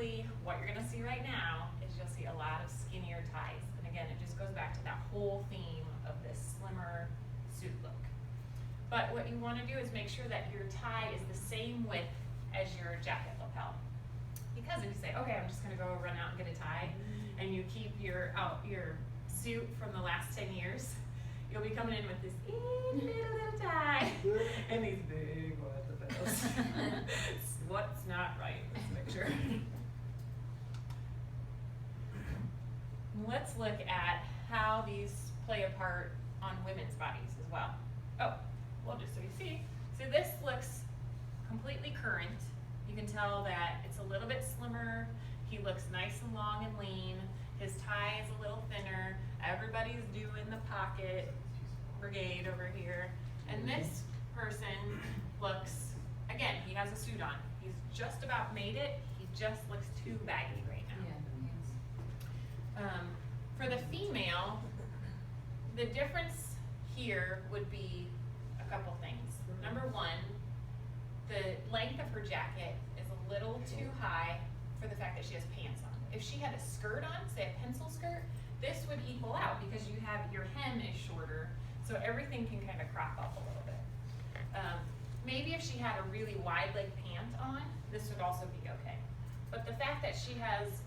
typically what you're gonna see right now is you'll see a lot of skinnier ties. And again, it just goes back to that whole theme of this slimmer suit look. But what you wanna do is make sure that your tie is the same width as your jacket lapel. Because if you say, okay, I'm just gonna go run out and get a tie, and you keep your suit from the last 10 years, you'll be coming in with this little tie and these big lapels. What's not right in this picture? Let's look at how these play a part on women's bodies as well. Oh, well, just so you see, so this looks completely current. You can tell that it's a little bit slimmer. He looks nice and long and lean. His tie is a little thinner. Everybody's doing the pocket brigade over here. And this person looks, again, he has a suit on. He's just about made it. He just looks too baggy right now. For the female, the difference here would be a couple things. Number one, the length of her jacket is a little too high for the fact that she has pants on. If she had a skirt on, say a pencil skirt, this would equal out because you have, your hem is shorter, so everything can kind of crop up a little bit. Maybe if she had a really wide leg pant on, this would also be okay. But the fact that she has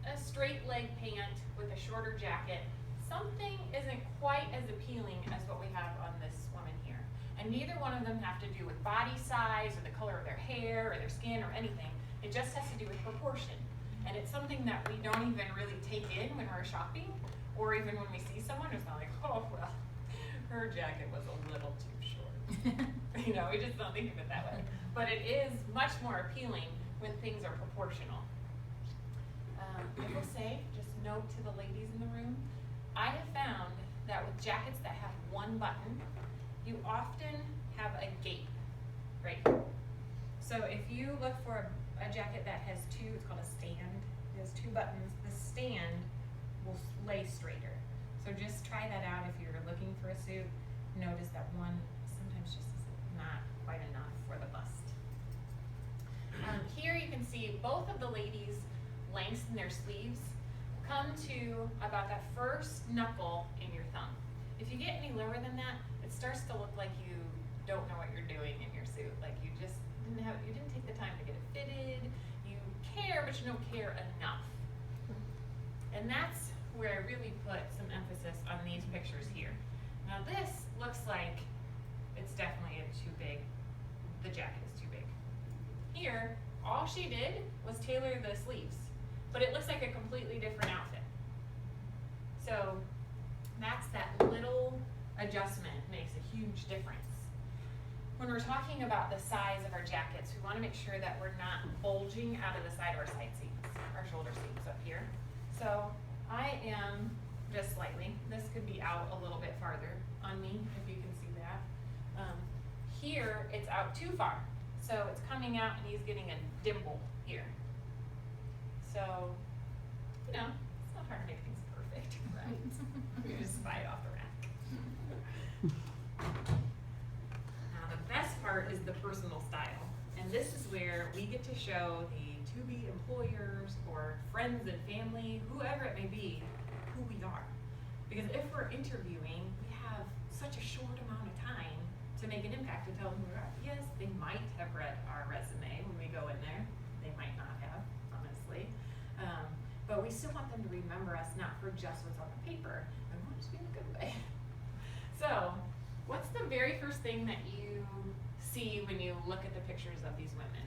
a straight leg pant with a shorter jacket, something isn't quite as appealing as what we have on this woman here. And neither one of them have to do with body size or the color of their hair or their skin or anything. It just has to do with proportion. And it's something that we don't even really take in when we're shopping, or even when we see someone who's not like, oh, well, her jacket was a little too short. You know, we just don't think of it that way. But it is much more appealing when things are proportional. I will say, just note to the ladies in the room, I have found that with jackets that have one button, you often have a gape right here. So if you look for a jacket that has two, it's called a stand, it has two buttons, the stand will lay straighter. So just try that out if you're looking for a suit. Notice that one sometimes just is not quite enough for the bust. Here you can see both of the ladies lengthen their sleeves come to about that first knuckle in your thumb. If you get any lower than that, it starts to look like you don't know what you're doing in your suit. Like you just didn't take the time to get it fitted. You care, but you don't care enough. And that's where I really put some emphasis on these pictures here. Now this looks like it's definitely too big. The jacket is too big. Here, all she did was tailor the sleeves, but it looks like a completely different outfit. So that's that little adjustment makes a huge difference. When we're talking about the size of our jackets, we want to make sure that we're not bulging out of the side of our side seams, our shoulder seams up here. So I am just slightly, this could be out a little bit farther on me, if you can see that. Here, it's out too far. So it's coming out and he's getting a dimple here. So, you know, it's not hard to make things perfect, right? You just buy it off the rack. Now the best part is the personal style. And this is where we get to show the to-be employers or friends and family, whoever it may be, who we are. Because if we're interviewing, we have such a short amount of time to make an impact to tell them who we are. Yes, they might have read our resume when we go in there. They might not have, honestly. But we still want them to remember us, not for just what's on the paper. We want it to be in a good way. So, what's the very first thing that you see when you look at the pictures of these women?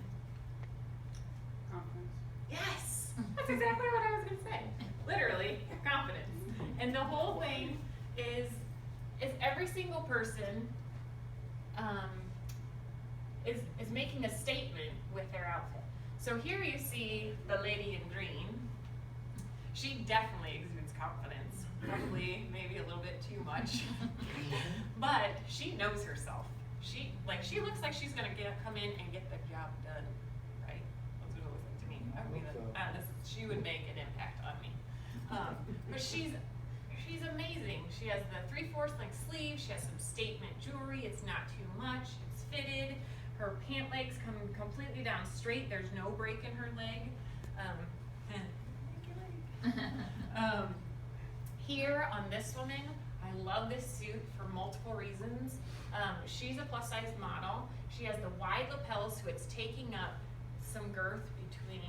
Confidence. Yes! That's exactly what I was going to say. Literally, confidence. And the whole thing is every single person is making a statement with their outfit. So here you see the lady in green. She definitely exudes confidence, probably maybe a little bit too much, but she knows herself. She looks like she's gonna come in and get the job done, right? That's what it looks like to me. I mean, she would make an impact on me. But she's amazing. She has the 3/4 length sleeve. She has some statement jewelry. It's not too much. It's fitted. Her pant legs come completely down straight. There's no break in her leg. here on this woman, I love this suit for multiple reasons. She's a plus size model. She has the wide lapels, so it's taking up some girth between,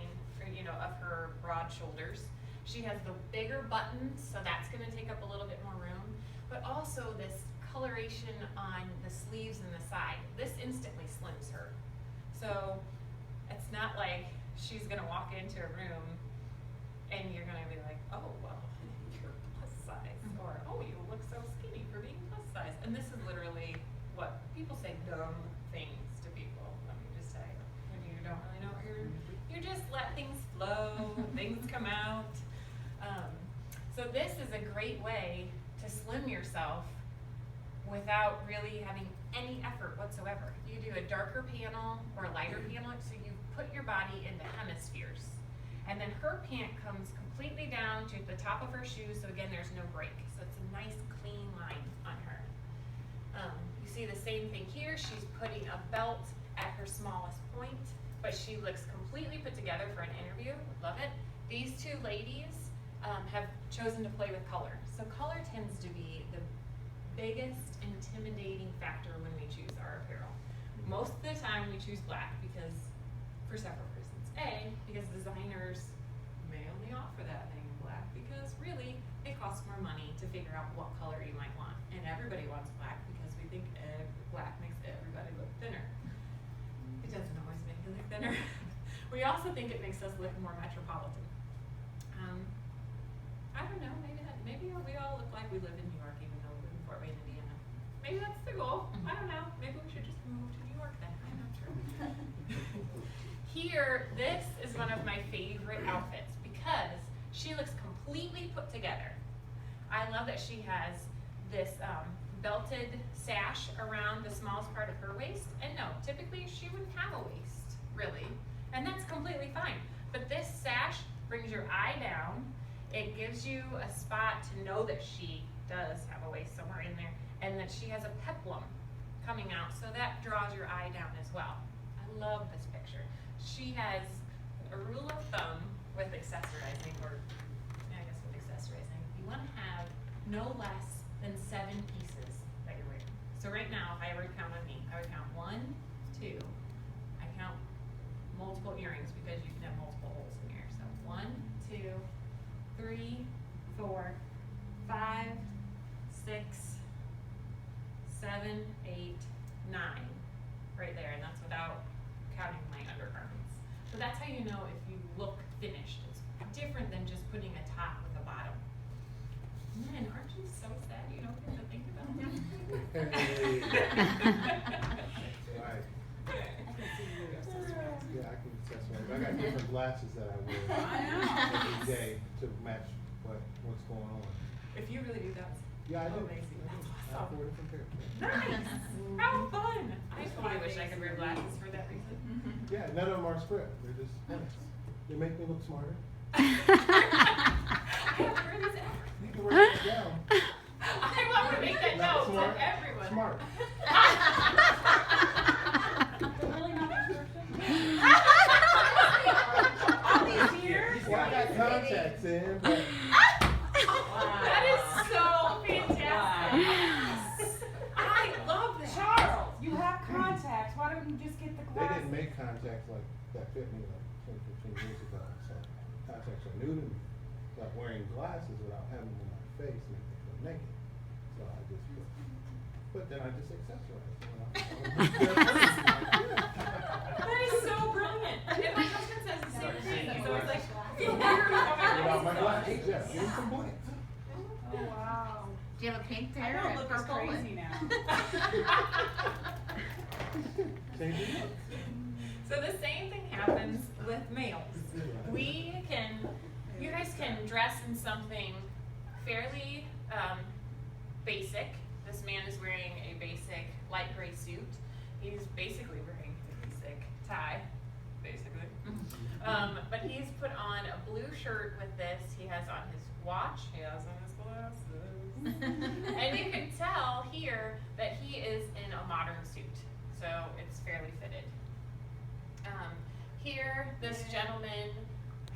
of her broad shoulders. She has the bigger buttons, so that's gonna take up a little bit more room, but also this coloration on the sleeves and the side. This instantly slims her. So it's not like she's gonna walk into a room and you're gonna be like, oh, well, you're plus size, or oh, you look so skinny for being plus size. And this is literally what people say dumb things to people. Let me just tell you, when you don't really know what you just let things flow, things come out. So this is a great way to slim yourself without really having any effort whatsoever. You do a darker panel or a lighter panel, so you put your body into hemispheres. And then her pant comes completely down to the top of her shoes, so again, there's no break. So it's a nice clean line on her. You see the same thing here. She's putting a belt at her smallest point, but she looks completely put together for an interview. Love it. These two ladies have chosen to play with color. So color tends to be the biggest intimidating factor when we choose our apparel. Most of the time we choose black because, for several reasons. A, because designers may only offer that thing in black because really it costs more money to figure out what color you might want. And everybody wants black because we think black makes everybody look thinner. It doesn't always make you look thinner. We also think it makes us look more metropolitan. I don't know, maybe we all look like we live in New York even though we live in Fort Wayne, Indiana. Maybe that's the goal. I don't know. Maybe we should just move to New York then. I'm not sure. Here, this is one of my favorite outfits because she looks completely put together. I love that she has this belted sash around the smallest part of her waist. And no, typically she wouldn't have a waist, really. And that's completely fine. But this sash brings your eye down. It gives you a spot to know that she does have a waist somewhere in there, and that she has a peplum coming out, so that draws your eye down as well. I love this picture. She has a rule of thumb with accessorizing, or I guess with accessorizing, you want to have no less than 7 pieces that you're wearing. So right now, if I were to count on me, I would count 1, 2, I count multiple earrings because you can have multiple holes in here. So 1, 2, 3, 4, 5, 6, 7, 8, 9, right there, and that's without counting my undergarments. So that's how you know if you look finished. It's different than just putting a top with a bottom. Man, aren't you so sad you don't get to think about that? Right. Yeah, I can accessorize. I got different glasses that I wear every day to match what's going on. If you really do that, Yeah, I do. amazing. That's I have awesome. 4 different pairs. Nice! How fun! I totally wish I could wear glasses for that reason. Yeah, none of them are script. They're just points. They make me look smarter. I have to wear these everywhere. You can write it down. I want to make that Not note smart, to everyone. Smart. They're really not prescription? All these years? Well, I got contacts in, but That is so fantastic. I love that. Charles, you have contacts, why don't you just get the they glasses? didn't make contacts like that fit me like 10, 15 years ago. So contacts are new to me. Like wearing glasses without having them on my face make me feel naked. So I just but then I just accessorize. That is so brilliant. And my husband says the same thing. He's always like, Without my glasses, yeah, give me some blinks. Oh, wow. Do you have a pink I pair don't or look as purple? crazy now. Change it up. So the same thing happens with males. You guys can dress in something fairly basic. This man is wearing a basic light gray suit. He's basically wearing a basic tie, basically. But he's put on a blue shirt with this. He has on his watch. He has on his glasses. And you can tell here that he is in a modern suit. So it's fairly fitted. Here, this gentleman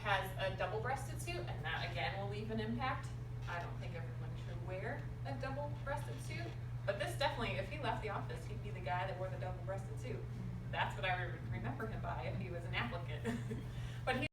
has a double-breasted suit, and that again will leave an impact. I don't think everyone wear a double-breasted suit. But this definitely, if he left the office, he'd be the guy that wore the double-breasted suit. That's what I remember him by if he was an applicant.